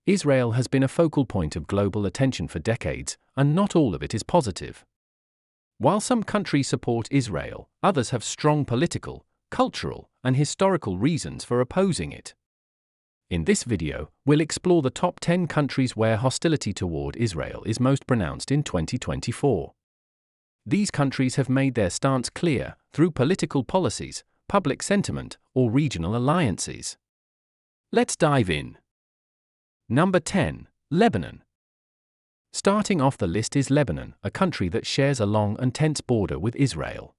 Israel has been a focal point of global attention for decades, and not all of it is positive. While some countries support Israel, others have strong political, cultural, and historical reasons for opposing it. In this video, we'll explore the top 10 countries where hostility toward Israel is most pronounced in 2024. These countries have made their stance clear through political policies, public sentiment, or regional alliances. Let's dive in. Number 10. Lebanon. Starting off the list is Lebanon, a country that shares a long and tense border with Israel.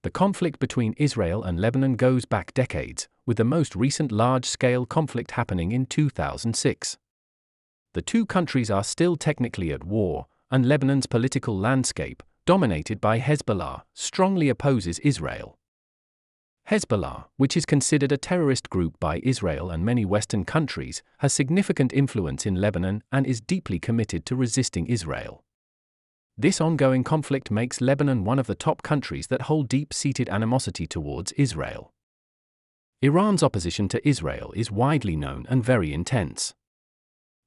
The conflict between Israel and Lebanon goes back decades, with the most recent large-scale conflict happening in 2006. The two countries are still technically at war, and Lebanon's political landscape, dominated by Hezbollah, strongly opposes Israel. Hezbollah, which is considered a terrorist group by Israel and many Western countries, has significant influence in Lebanon and is deeply committed to resisting Israel. This ongoing conflict makes Lebanon one of the top countries that hold deep-seated animosity towards Israel. Iran's opposition to Israel is widely known and very intense.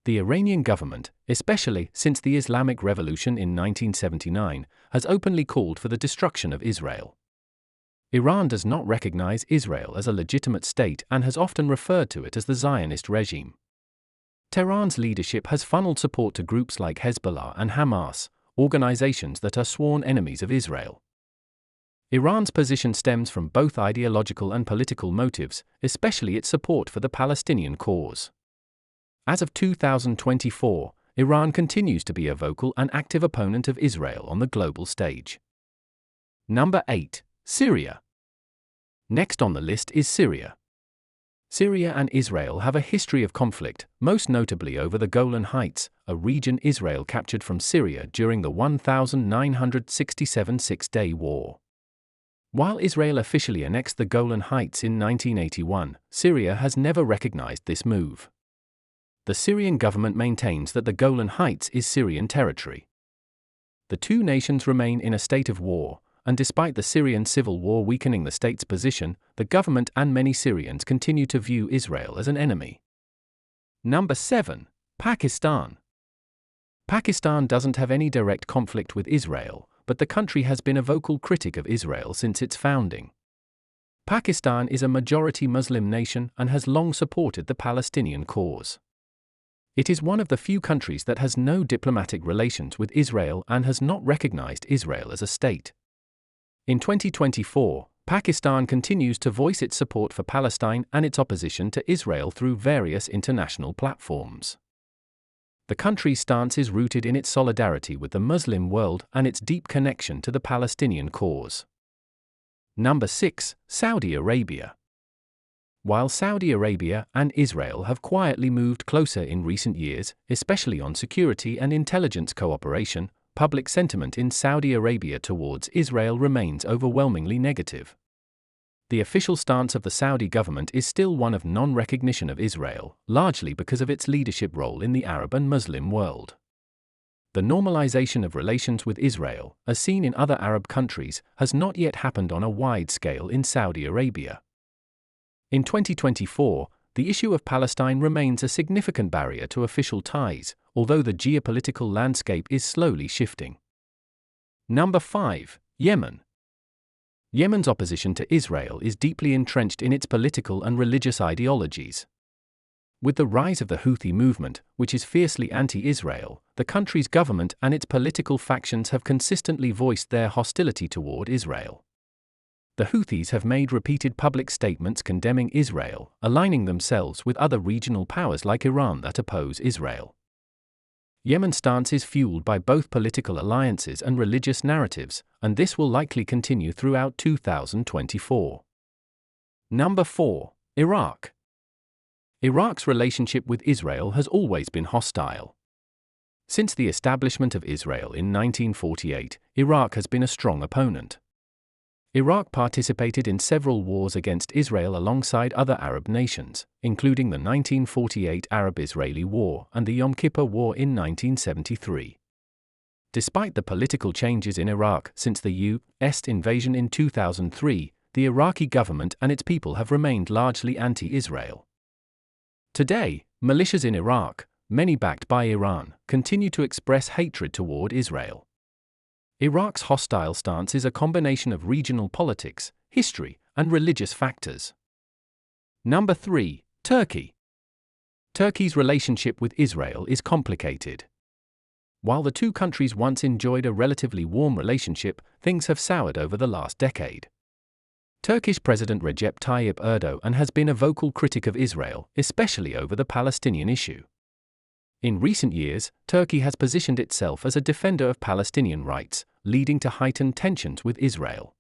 The Iranian government, especially since the Islamic Revolution in 1979, has openly called for the destruction of Israel. Iran does not recognize Israel as a legitimate state and has often referred to it as the Zionist regime. Tehran's leadership has funneled support to groups like Hezbollah and Hamas, organizations that are sworn enemies of Israel. Iran's position stems from both ideological and political motives, especially its support for the Palestinian cause. As of 2024, Iran continues to be a vocal and active opponent of Israel on the global stage. Number 8. Syria. Next on the list is Syria. Syria and Israel have a history of conflict, most notably over the Golan Heights, a region Israel captured from Syria during the 1967 Six-Day War. While Israel officially annexed the Golan Heights in 1981, Syria has never recognized this move. The Syrian government maintains that the Golan Heights is Syrian territory. The two nations remain in a state of war, and despite the Syrian civil war weakening the state's position, the government and many Syrians continue to view Israel as an enemy. Number 7. Pakistan. Pakistan doesn't have any direct conflict with Israel, but the country has been a vocal critic of Israel since its founding. Pakistan is a majority Muslim nation and has long supported the Palestinian cause. It is one of the few countries that has no diplomatic relations with Israel and has not recognized Israel as a state. In 2024, Pakistan continues to voice its support for Palestine and its opposition to Israel through various international platforms. The country's stance is rooted in its solidarity with the Muslim world and its deep connection to the Palestinian cause. Number 6. Saudi Arabia. While Saudi Arabia and Israel have quietly moved closer in recent years, especially on security and intelligence cooperation, public sentiment in Saudi Arabia towards Israel remains overwhelmingly negative. The official stance of the Saudi government is still one of non-recognition of Israel, largely because of its leadership role in the Arab and Muslim world. The normalization of relations with Israel, as seen in other Arab countries, has not yet happened on a wide scale in Saudi Arabia. In 2024, the issue of Palestine remains a significant barrier to official ties, although the geopolitical landscape is slowly shifting. Number 5. Yemen. Yemen's opposition to Israel is deeply entrenched in its political and religious ideologies. With the rise of the Houthi movement, which is fiercely anti-Israel, the country's government and its political factions have consistently voiced their hostility toward Israel. The Houthis have made repeated public statements condemning Israel, aligning themselves with other regional powers like Iran that oppose Israel. Yemen's stance is fueled by both political alliances and religious narratives, and this will likely continue throughout 2024. Number 4. Iraq. Iraq's relationship with Israel has always been hostile. Since the establishment of Israel in 1948, Iraq has been a strong opponent. Iraq participated in several wars against Israel alongside other Arab nations, including the 1948 Arab-Israeli War and the Yom Kippur War in 1973. Despite the political changes in Iraq since the U.S. invasion in 2003, the Iraqi government and its people have remained largely anti-Israel. Today, Militias in Iraq, many backed by Iran, continue to express hatred toward Israel. Iraq's hostile stance is a combination of regional politics, history, and religious factors. Number 3. Turkey. Turkey's relationship with Israel is complicated. While the two countries once enjoyed a relatively warm relationship, things have soured over the last decade. Turkish President Recep Tayyip Erdogan has been a vocal critic of Israel, especially over the Palestinian issue. In recent years, Turkey has positioned itself as a defender of Palestinian rights, leading to heightened tensions with Israel.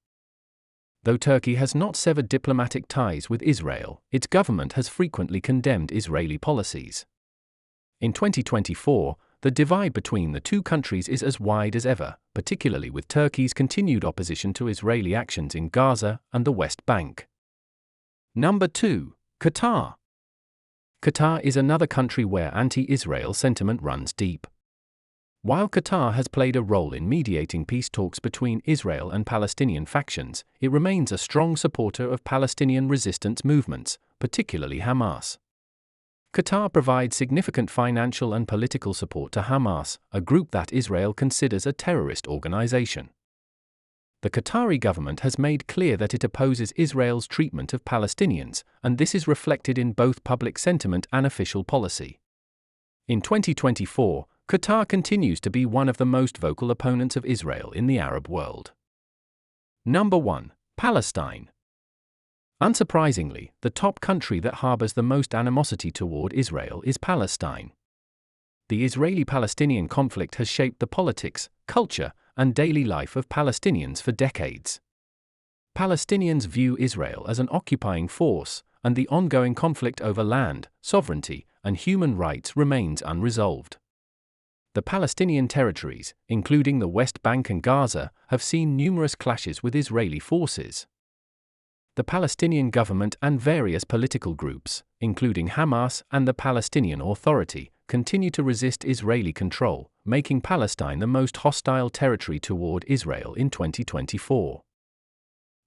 Though Turkey has not severed diplomatic ties with Israel, its government has frequently condemned Israeli policies. In 2024, the divide between the two countries is as wide as ever, particularly with Turkey's continued opposition to Israeli actions in Gaza and the West Bank. Number 2. Qatar. Qatar is another country where anti-Israel sentiment runs deep. While Qatar has played a role in mediating peace talks between Israel and Palestinian factions, it remains a strong supporter of Palestinian resistance movements, particularly Hamas. Qatar provides significant financial and political support to Hamas, a group that Israel considers a terrorist organization. The Qatari government has made clear that it opposes Israel's treatment of Palestinians, and this is reflected in both public sentiment and official policy. In 2024, Qatar continues to be one of the most vocal opponents of Israel in the Arab world. Number 1. Palestine. Unsurprisingly, the top country that harbors the most animosity toward Israel is Palestine. The Israeli-Palestinian conflict has shaped the politics, culture, and daily life of Palestinians for decades. Palestinians view Israel as an occupying force, and the ongoing conflict over land, sovereignty, and human rights remains unresolved. The Palestinian territories, including the West Bank and Gaza, have seen numerous clashes with Israeli forces. The Palestinian government and various political groups, including Hamas and the Palestinian Authority, continue to resist Israeli control, making Palestine the most hostile territory toward Israel in 2024.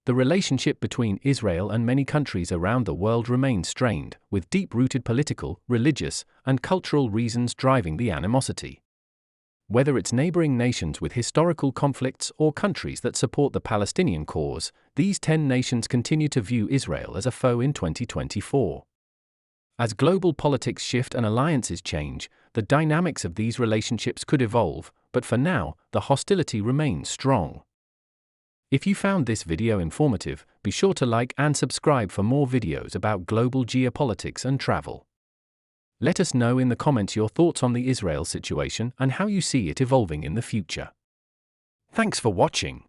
The relationship between Israel and many countries around the world remains strained, with deep-rooted political, religious, and cultural reasons driving the animosity. Whether it's neighboring nations with historical conflicts or countries that support the Palestinian cause, these 10 nations continue to view Israel as a foe in 2024. As global politics shift and alliances change, the dynamics of these relationships could evolve, but for now, the hostility remains strong. If you found this video informative, be sure to like and subscribe for more videos about global geopolitics and travel. Let us know in the comments your thoughts on the Israel situation and how you see it evolving in the future. Thanks for watching.